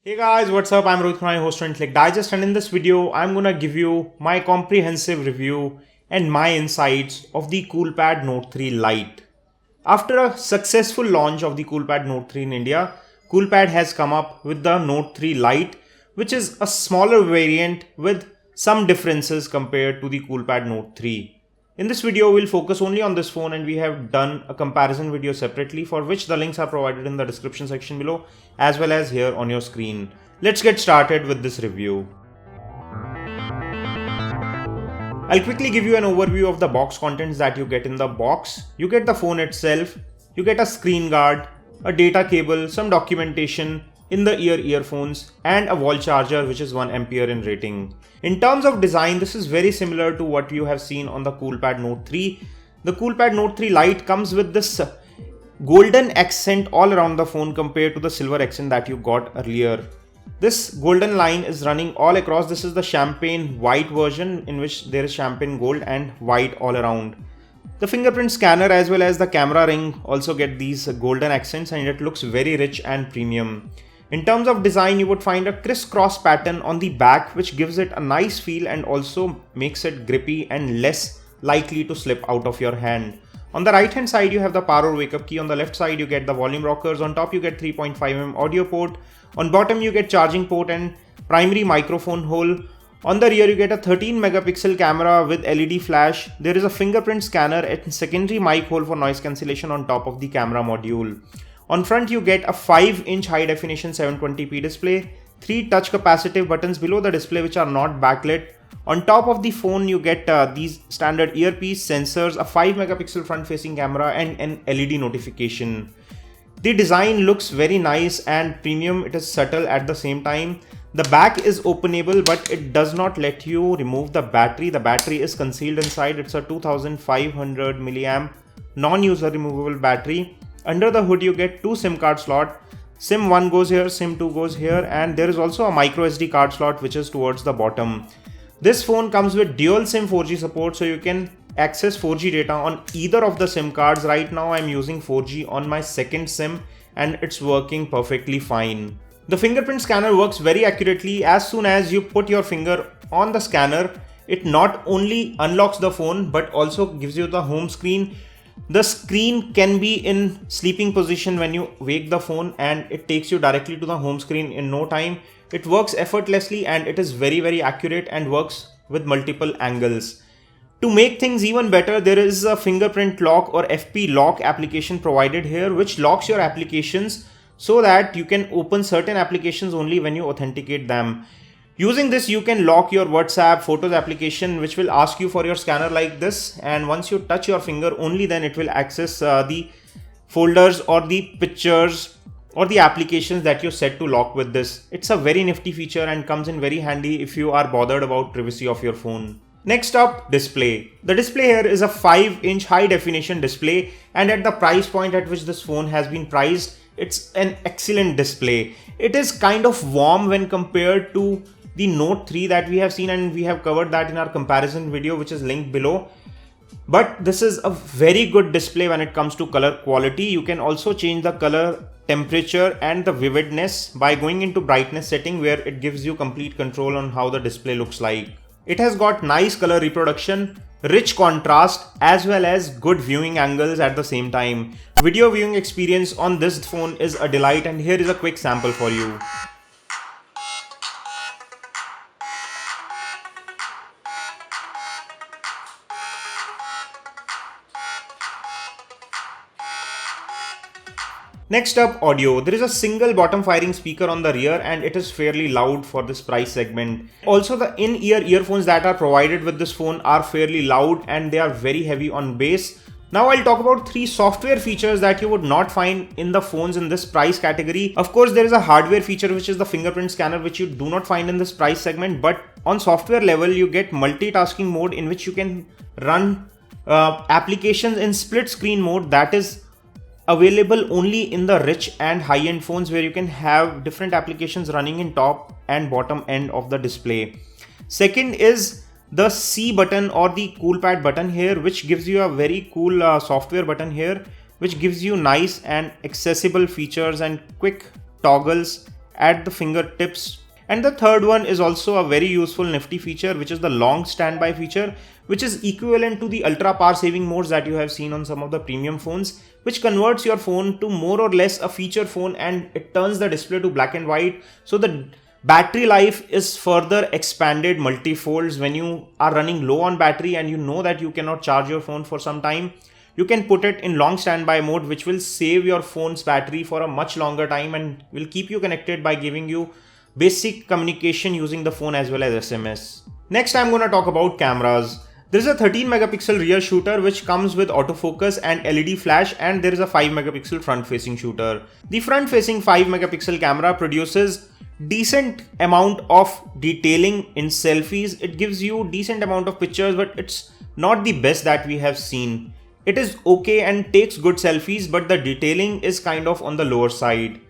Hey guys, what's up? I'm Rohit Khurana, host of Intellect Digest, and in this video, I'm gonna give you my comprehensive review and my insights of the Coolpad Note 3 Lite. After a successful launch of the Coolpad Note 3 in India, Coolpad has come up with the Note 3 Lite, which is a smaller variant with some differences compared to the Coolpad Note 3. In this video, we'll focus only on this phone, and we have done a comparison video separately, for which the links are provided in the description section below as well as here on your screen. Let's get started with this review. I'll quickly give you an overview of the box contents that you get in the box. You get the phone itself, you get a screen guard, a data cable, some documentation, in-the-ear earphones, and a wall charger which is 1 ampere in rating. In terms of design, this is very similar to what you have seen on the Coolpad Note 3. The Coolpad Note 3 Lite comes with this golden accent all around the phone compared to the silver accent that you got earlier. This golden line is running all across. This is the champagne white version, in which there is champagne gold and white all around. The fingerprint scanner as well as the camera ring also get these golden accents, and it looks very rich and premium. In terms of design, you would find a crisscross pattern on the back, which gives it a nice feel and also makes it grippy and less likely to slip out of your hand. On the right hand side, you have the power wake up key. On the left side, you get the volume rockers. On top, you get 3.5mm audio port. On bottom, you get charging port and primary microphone hole. On the rear, you get a 13 megapixel camera with LED flash. There is a fingerprint scanner and secondary mic hole for noise cancellation on top of the camera module. On front, you get a 5-inch high definition 720p display, 3 touch capacitive buttons below the display which are not backlit. On top of the phone, you get these standard earpiece sensors, a 5 megapixel front facing camera, and an LED notification. The design looks very nice and premium. It is subtle at the same time. The back is openable, but it does not let you remove the battery. The battery is concealed inside. It's a 2500 milliamp non-user removable battery. Under the hood, you get 2 SIM card slot. SIM 1 goes here, SIM 2 goes here, and there is also a micro SD card slot which is towards the bottom. This phone comes with dual SIM 4G support, so you can access 4G data on either of the SIM cards. Right now I'm using 4G on my second SIM and it's working perfectly fine. The fingerprint scanner works very accurately. As soon as you put your finger on the scanner, it not only unlocks the phone but also gives you the home screen. The screen can be in sleeping position when you wake the phone, and it takes you directly to the home screen in no time. It works effortlessly and it is very accurate and works with multiple angles. To make things even better, there is a fingerprint lock or FP lock application provided here, which locks your applications so that you can open certain applications only when you authenticate them. Using this, you can lock your WhatsApp, Photos application, which will ask you for your scanner like this, and once you touch your finger, only then it will access the folders or the pictures or the applications that you set to lock with this. It's a very nifty feature and comes in very handy if you are bothered about privacy of your phone. Next up, display. The display here is a 5-inch high definition display, and at the price point at which this phone has been priced, it's an excellent display. It is kind of warm when compared to the Note 3 that we have seen, and we have covered that in our comparison video which is linked below. But this is a very good display when it comes to color quality. You can also change the color, temperature and the vividness by going into brightness setting, where it gives you complete control on how the display looks like. It has got nice color reproduction, rich contrast, as well as good viewing angles at the same time. Video viewing experience on this phone is a delight, and here is a quick sample for you. Next up, audio. There is a single bottom firing speaker on the rear, and it is fairly loud for this price segment. Also, the in-ear earphones that are provided with this phone are fairly loud and they are very heavy on bass. Now I'll talk about 3 software features that you would not find in the phones in this price category. Of course, there is a hardware feature which is the fingerprint scanner, which you do not find in this price segment, but on software level you get multitasking mode, in which you can run applications in split screen mode. That is available only in the rich and high-end phones, where you can have different applications running in top and bottom end of the display. Second is the C button or the Coolpad button here, which gives you a very cool software button here, which gives you nice and accessible features and quick toggles at the fingertips. And the third one is also a very useful nifty feature, which is the long standby feature, which is equivalent to the ultra power saving modes that you have seen on some of the premium phones, which converts your phone to more or less a feature phone and it turns the display to black and white. So the battery life is further expanded multi-folds. When you are running low on battery and you know that you cannot charge your phone for some time, you can put it in long standby mode, which will save your phone's battery for a much longer time and will keep you connected by giving you basic communication using the phone as well as SMS. Next, I'm going to talk about cameras. There is a 13 megapixel rear shooter which comes with autofocus and LED flash, and there is a 5 megapixel front facing shooter. The front facing 5 megapixel camera produces decent amount of detailing in selfies. It gives you decent amount of pictures, but it's not the best that we have seen. It is okay and takes good selfies, but the detailing is kind of on the lower side.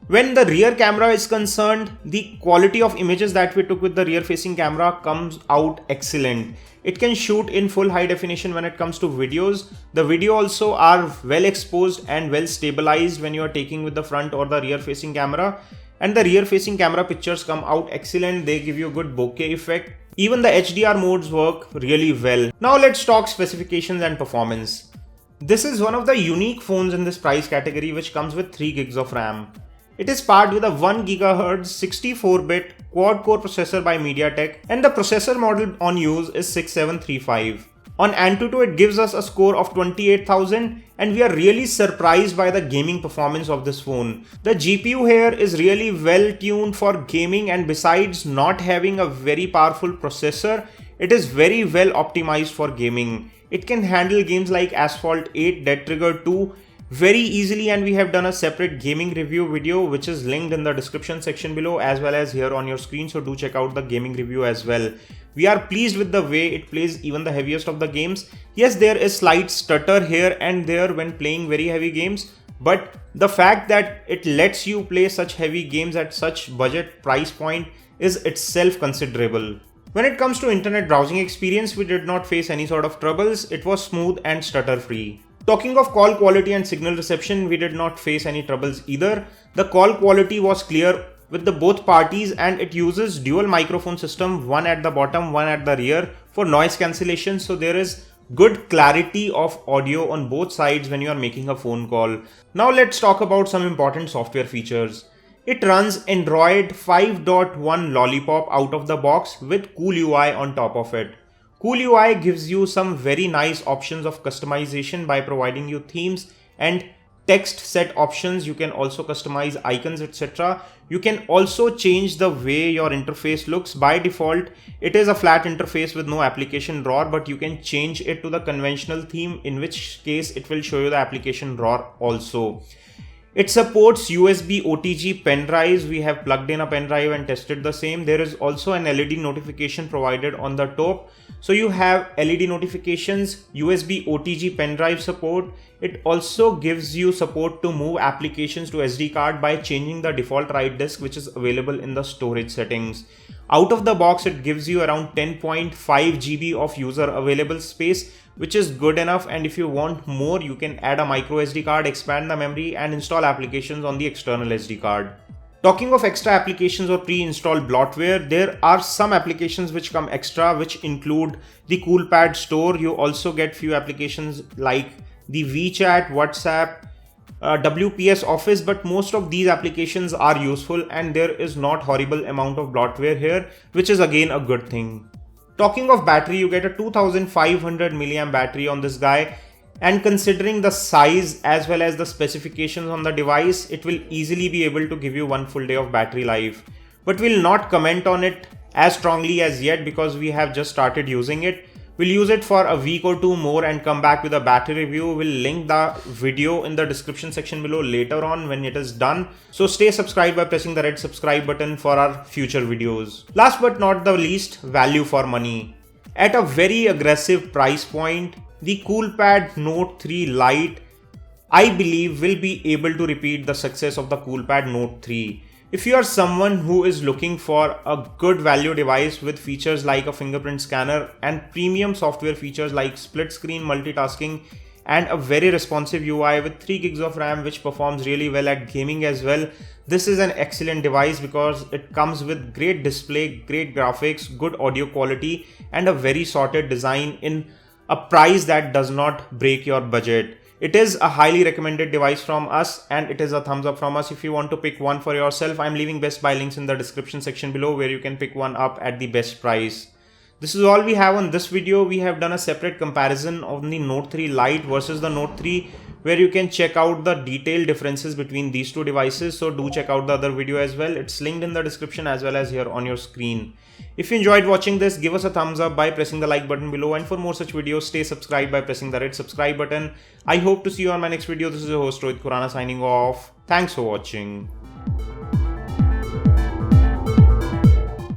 When the rear camera is concerned, the quality of images that we took with the rear facing camera comes out excellent. It can shoot in full high definition when it comes to videos. The video also are well exposed and well stabilized when you are taking with the front or the rear facing camera. And the rear facing camera pictures come out excellent. They give you a good bokeh effect. Even the HDR modes work really well. Now let's talk specifications and performance. This is one of the unique phones in this price category which comes with 3 gigs of RAM. It is paired with a 1 GHz 64-bit quad-core processor by MediaTek, and the processor model on use is 6735. On Antutu, it gives us a score of 28,000, and we are really surprised by the gaming performance of this phone. The GPU here is really well tuned for gaming, and besides not having a very powerful processor, it is very well optimized for gaming. It can handle games like Asphalt 8, Dead Trigger 2 very easily, and we have done a separate gaming review video which is linked in the description section below as well as here on your screen, so do check out the gaming review as well. We are pleased with the way it plays even the heaviest of the games. Yes, there is slight stutter here and there when playing very heavy games, but the fact that it lets you play such heavy games at such budget price point is itself considerable. When it comes to internet browsing experience, we did not face any sort of troubles. It was smooth and stutter free. Talking of call quality and signal reception, we did not face any troubles either. The call quality was clear with the both parties, and it uses dual microphone system, one at the bottom, one at the rear for noise cancellation. So there is good clarity of audio on both sides when you are making a phone call. Now let's talk about some important software features. It runs Android 5.1 Lollipop out of the box with Cool UI on top of it. Cool UI gives you some very nice options of customization by providing you themes and text set options. You can also customize icons, etc. You can also change the way your interface looks. By default, it is a flat interface with no application drawer, but you can change it to the conventional theme, in which case it will show you the application drawer also. It supports USB OTG pen drives. We have plugged in a pen drive and tested the same. There is also an LED notification provided on the top. So you have LED notifications, USB OTG pen drive support. It also gives you support to move applications to SD card by changing the default write disk, which is available in the storage settings. Out of the box, it gives you around 10.5 GB of user available space, which is good enough. And if you want more, you can add a micro SD card, expand the memory and install applications on the external SD card. Talking of extra applications or pre-installed bloatware, there are some applications which come extra, which include the Coolpad store. You also get few applications like the WeChat, WhatsApp, WPS Office, but most of these applications are useful and there is not horrible amount of bloatware here, which is again a good thing. Talking of battery, you get a 2500 mAh battery on this guy, and considering the size as well as the specifications on the device, it will easily be able to give you one full day of battery life. But we'll not comment on it as strongly as yet because we have just started using it. We'll use it for a week or two more and come back with a battery review. We'll link the video in the description section below later on when it is done. So stay subscribed by pressing the red subscribe button for our future videos. Last but not the least, value for money. At a very aggressive price point, the Coolpad Note 3 Lite, I believe, will be able to repeat the success of the Coolpad Note 3. If you are someone who is looking for a good value device with features like a fingerprint scanner and premium software features like split screen multitasking and a very responsive UI with 3 gigs of RAM, which performs really well at gaming as well. This is an excellent device because it comes with great display, great graphics, good audio quality, and a very sorted design in a price that does not break your budget. It is a highly recommended device from us, and it is a thumbs up from us. If you want to pick one for yourself, I'm leaving Best Buy links in the description section below where you can pick one up at the best price. This is all we have on this video. We have done a separate comparison of the Note 3 Lite versus the Note 3, where you can check out the detailed differences between these two devices. So do check out the other video as well. It's linked in the description as well as here on your screen. If you enjoyed watching this, give us a thumbs up by pressing the like button below, and for more such videos, stay subscribed by pressing the red subscribe button. I hope to see you on my next video. This is your host Rohit Khurana signing off. Thanks for watching.